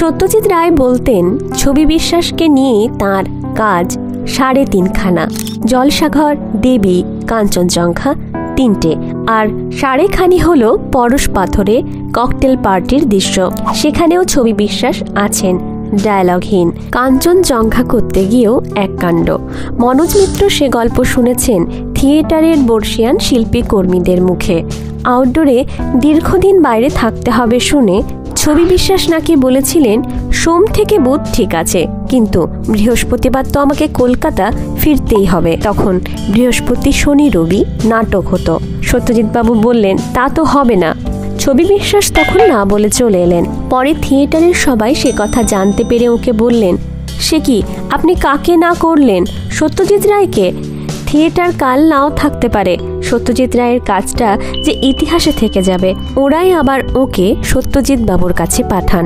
সত্যজিৎ রায় বলতেন ছবি বিশ্বাসকে নিয়ে তার কাজ 3.5খানা, জলসাঘর, দেবী, কাঞ্চনজঙ্ঘা 3টে, আর 1.5খানি হলো পরশ পাথরে ককটেল পার্টির দৃশ্য। সেখানেও ছবি বিশ্বাস আছেন ডায়ালগহীন। কাঞ্চনজঙ্ঘা করতে গিয়েও এক কাণ্ড। মনোজ মিত্র সে গল্প শুনেছেন থিয়েটারের বর্ষিয়ান শিল্পী কর্মীদের মুখে। আউটডোরে দীর্ঘদিন বাইরে থাকতে হবে শুনে ছবি বিশ্বাস নাকি বলেছিলেন সোম থেকে বুধ ঠিক আছে, কিন্তু বৃহস্পতিবার তো আমাকে কলকাতা ফিরতেই হবে। তখন বৃহস্পতি, শনি, রবি নাটক হতো। সত্যজিৎ বাবু বললেন তা তো হবে না। ছবি বিশ্বাস তখন না বলে চলে এলেন। পরে থিয়েটারের সবাই সে কথা জানতে পেরে ওকে বললেন, সে কি আপনি কাকে না করলেন? সত্যজিৎ রায়কে। থিয়েটার কাল নাও থাকতে পারে, সত্যজিৎ রায়ের কাজটা যে ইতিহাসে থেকে যাবে। ওরাই আবার ওকে সত্যজিৎ বাবুর কাছে পাঠান।